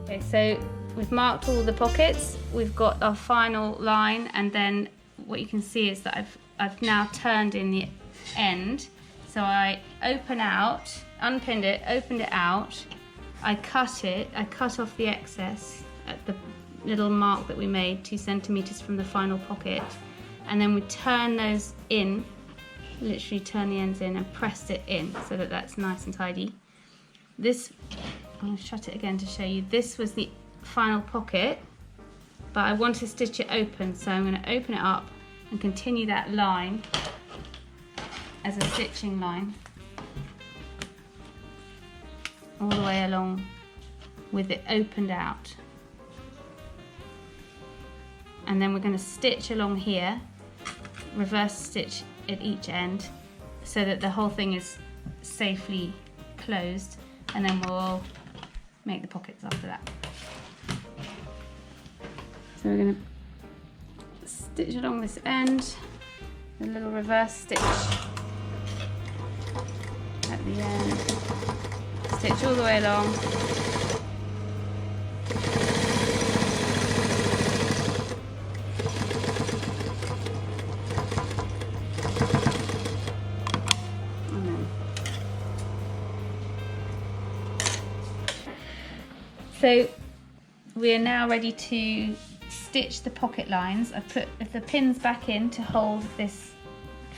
Okay, so we've marked all the pockets, we've got our final line, and then what you can see is that I've now turned in the end. So I open out, unpinned it, opened it out, I cut off the excess at the little mark that we made 2 centimeters from the final pocket, and then we turn those in, literally turn the ends in and press it in so that that's nice and tidy. This, I'm going to shut it again to show you, this was the final pocket, but I want to stitch it open, so I'm going to open it up and continue that line as a stitching line all the way along with it opened out. And then we're going to stitch along here, reverse stitch at each end so that the whole thing is safely closed, and then we'll make the pockets after that. So we're going to stitch along this end, a little reverse stitch at the end, stitch all the way along. So we are now ready to stitch the pocket lines. I've put the pins back in to hold this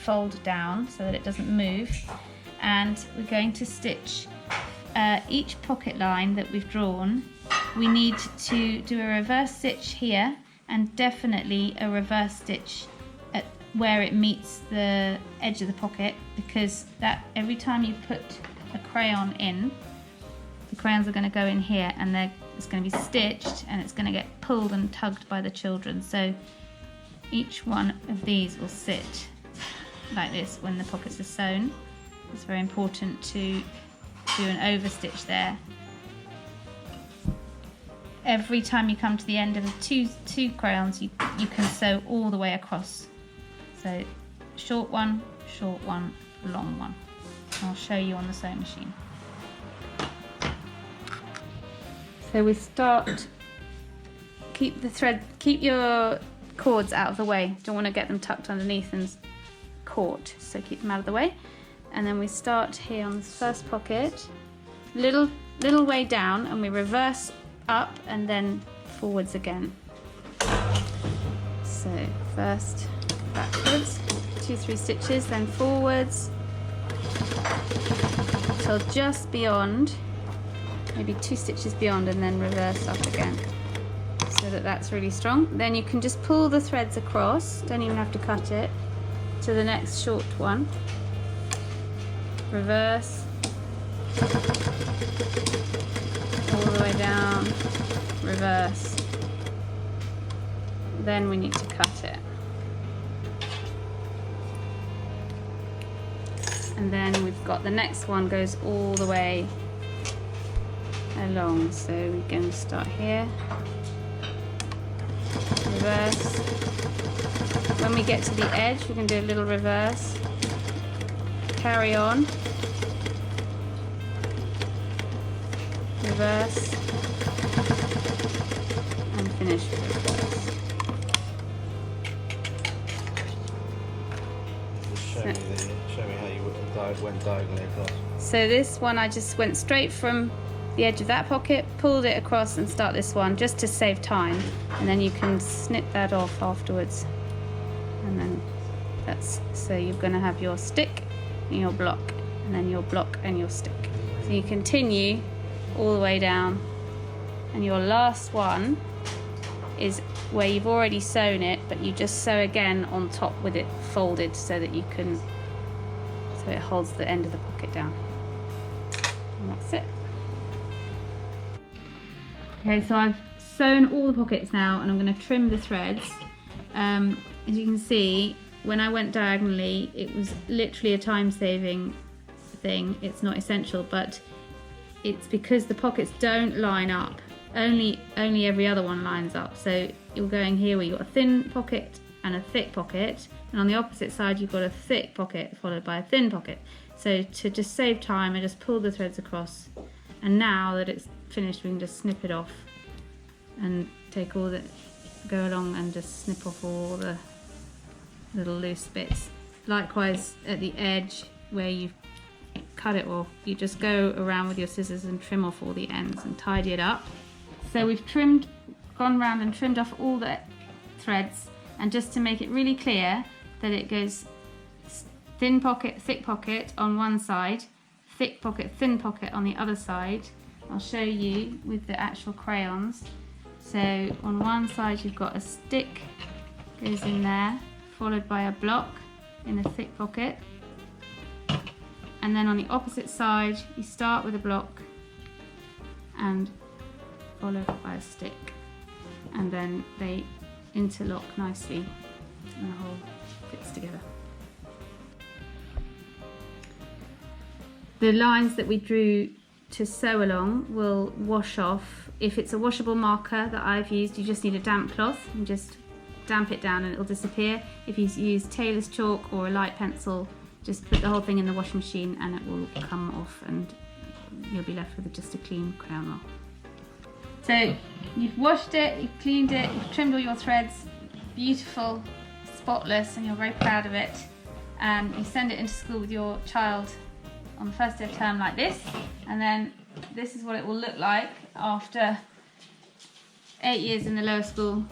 fold down so that it doesn't move, and we're going to stitch each pocket line that we've drawn. We need to do a reverse stitch here and definitely a reverse stitch at where it meets the edge of the pocket, because that every time you put a crayon in, the crayons are going to go in here and it's going to be stitched and it's going to get pulled and tugged by the children. So each one of these will sit like this when the pockets are sewn. It's very important to do an overstitch there. Every time you come to the end of the two crayons, you can sew all the way across. So short one, long one. I'll show you on the sewing machine. So we start, keep your cords out of the way. Don't want to get them tucked underneath and caught, so keep them out of the way. And then we start here on this first pocket, little way down, and we reverse up and then forwards again. So first backwards, 2-3 stitches, then forwards till just beyond, maybe 2 stitches beyond, and then reverse up again so that that's really strong. Then you can just pull the threads across, don't even have to cut it, to the next short one. Reverse all the way down, reverse, then we need to cut it, and then we've got the next one goes all the way along, so we're going to start here, reverse. When we get to the edge, we're going to do a little reverse, carry on, reverse, and finish with reverse. Show me how you went diagonally across. So this one I just went straight from the edge of that pocket, pulled it across and start this one just to save time, and then you can snip that off afterwards. And then that's, so you're going to have your stick and your block, and then your block and your stick. So you continue all the way down, and your last one is where you've already sewn it, but you just sew again on top with it folded so that you can, so it holds the end of the pocket down. And that's it. Okay, so I've sewn all the pockets now, and I'm going to trim the threads. As you can see, when I went diagonally, it was literally a time-saving thing. It's not essential, but it's because the pockets don't line up. Only every other one lines up. So you're going here where you've got a thin pocket and a thick pocket, and on the opposite side you've got a thick pocket followed by a thin pocket. So to just save time, I just pull the threads across, and now that it's finished, we can just snip it off and take all the, go along and just snip off all the little loose bits. Likewise at the edge where you've cut it off, you just go around with your scissors and trim off all the ends and tidy it up. So we've gone around and trimmed off all the threads, and just to make it really clear that it goes thin pocket, thick pocket on one side, thick pocket, thin pocket on the other side. I'll show you with the actual crayons. So on one side you've got a stick goes in there, followed by a block in a thick pocket. And then on the opposite side, you start with a block and followed by a stick. And then they interlock nicely and the whole fits together. The lines that we drew to sew along will wash off. If it's a washable marker that I've used, you just need a damp cloth and just damp it down and it'll disappear. If you use tailor's chalk or a light pencil, just put the whole thing in the washing machine and it will come off and you'll be left with just a clean crayon roll. So you've washed it, you've cleaned it, you've trimmed all your threads, beautiful, spotless, and you're very proud of it. And you send it into school with your child on the first day of term like this, and then this is what it will look like after 8 years in the lower school.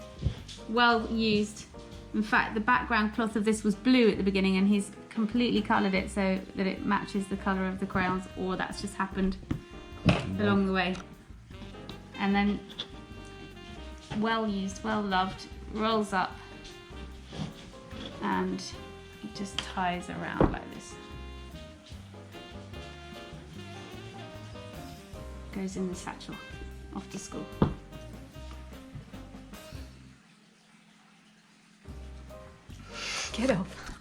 Well used. In fact, the background cloth of this was blue at the beginning and he's completely coloured it so that it matches the colour of the crayons, or that's just happened along the way. And then well used, well loved, rolls up and it just ties around like this. Goes in the satchel off to school. Get off.